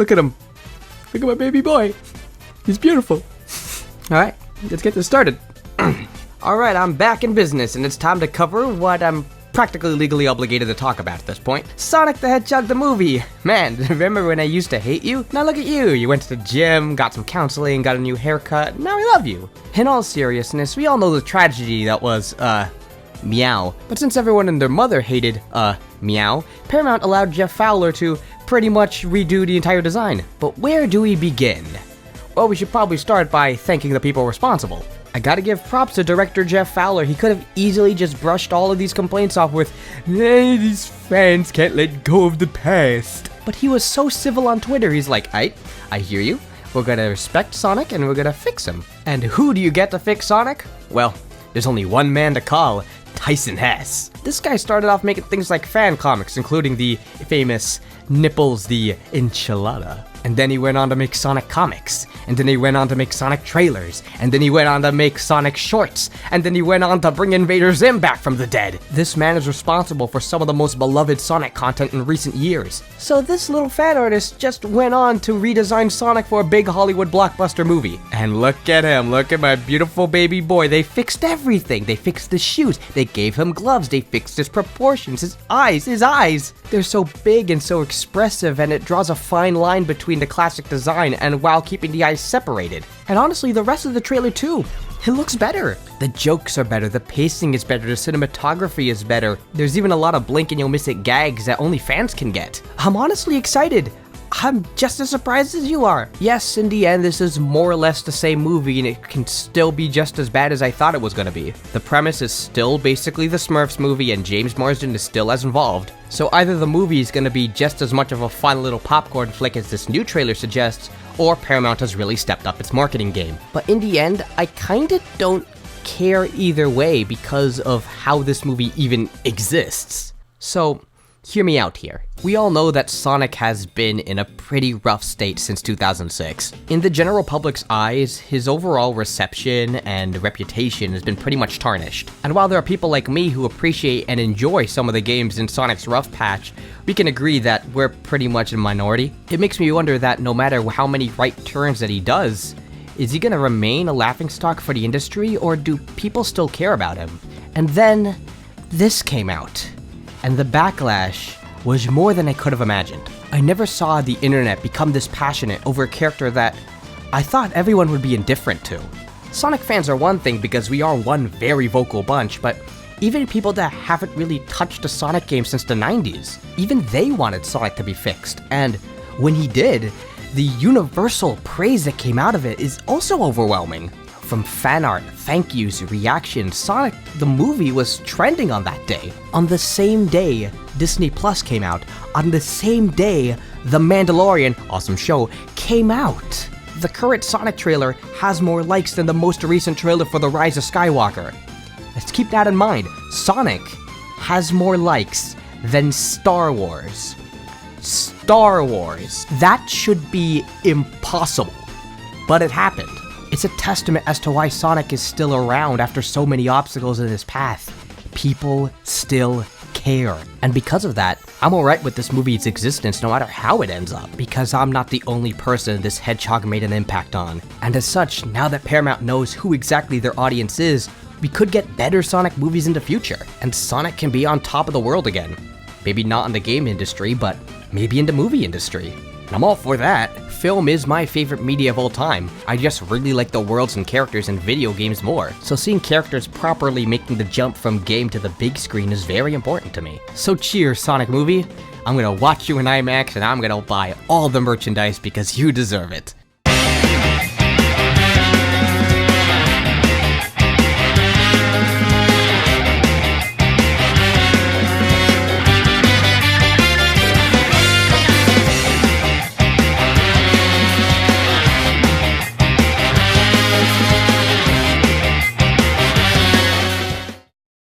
Look at him. Look at my baby boy. He's beautiful. Alright, let's get this started. Alright, I'm back in business, and it's time to cover what I'm practically legally obligated to talk about at this point. Sonic the Hedgehog the movie. Man, remember when I used to hate you? Now look at you. You went to the gym, got some counseling, got a new haircut, now I love you. In all seriousness, we all know the tragedy that was, Meow. But since everyone and their mother hated, Meow, Paramount allowed Jeff Fowler to pretty much redo the entire design. But where do we begin? Well, we should probably start by thanking the people responsible. I gotta give props to director Jeff Fowler. He could have easily just brushed all of these complaints off with, "Hey, these fans can't let go of the past." But he was so civil on Twitter. He's like, I hear you. We're gonna respect Sonic and we're gonna fix him. And who do you get to fix Sonic? Well, there's only one man to call, Tyson Hess. This guy started off making things like fan comics, including the famous Nipples the Enchilada. And then he went on to make Sonic comics, and then he went on to make Sonic trailers, and then he went on to make Sonic shorts, and then he went on to bring Invader Zim back from the dead. This man is responsible for some of the most beloved Sonic content in recent years. So this little fan artist just went on to redesign Sonic for a big Hollywood blockbuster movie. And look at him, look at my beautiful baby boy. They fixed everything. They fixed the shoes, they gave him gloves, they fixed his proportions, his eyes. They're so big and so expressive, and it draws a fine line between the classic design and while keeping the eyes separated. And honestly, the rest of the trailer too. It looks better. The jokes are better, the pacing is better, the cinematography is better. There's even a lot of blink and you'll miss it gags that only fans can get. I'm honestly excited. I'm just as surprised as you are. Yes, in the end, this is more or less the same movie, and it can still be just as bad as I thought it was gonna be. The premise is still basically the Smurfs movie, and James Marsden is still as involved. So either the movie is gonna be just as much of a fun little popcorn flick as this new trailer suggests, or Paramount has really stepped up its marketing game. But in the end, I kinda don't care either way because of how this movie even exists. So, hear me out here. We all know that Sonic has been in a pretty rough state since 2006. In the general public's eyes, his overall reception and reputation has been pretty much tarnished. And while there are people like me who appreciate and enjoy some of the games in Sonic's rough patch, we can agree that we're pretty much a minority. It makes me wonder that no matter how many right turns that he does, is he gonna remain a laughingstock for the industry, or do people still care about him? And then, this came out. And the backlash was more than I could have imagined. I never saw the internet become this passionate over a character that I thought everyone would be indifferent to. Sonic fans are one thing because we are one very vocal bunch, but even people that haven't really touched a Sonic game since the 90s, even they wanted Sonic to be fixed. And when he did, the universal praise that came out of it is also overwhelming. From fan art, thank yous, reactions, Sonic the movie was trending on that day. On the same day Disney Plus came out, on the same day The Mandalorian, awesome show, came out. The current Sonic trailer has more likes than the most recent trailer for The Rise of Skywalker. Let's keep that in mind. Sonic has more likes than Star Wars. Star Wars. That should be impossible, but it happened. It's a testament as to why Sonic is still around after so many obstacles in his path. People still care. And because of that, I'm alright with this movie's existence no matter how it ends up, because I'm not the only person this Hedgehog made an impact on. And as such, now that Paramount knows who exactly their audience is, we could get better Sonic movies in the future, and Sonic can be on top of the world again. Maybe not in the game industry, but maybe in the movie industry. And I'm all for that. Film is my favorite media of all time. I just really like the worlds and characters in video games more. So seeing characters properly making the jump from game to the big screen is very important to me. So cheers, Sonic movie. I'm gonna watch you in IMAX and I'm gonna buy all the merchandise because you deserve it.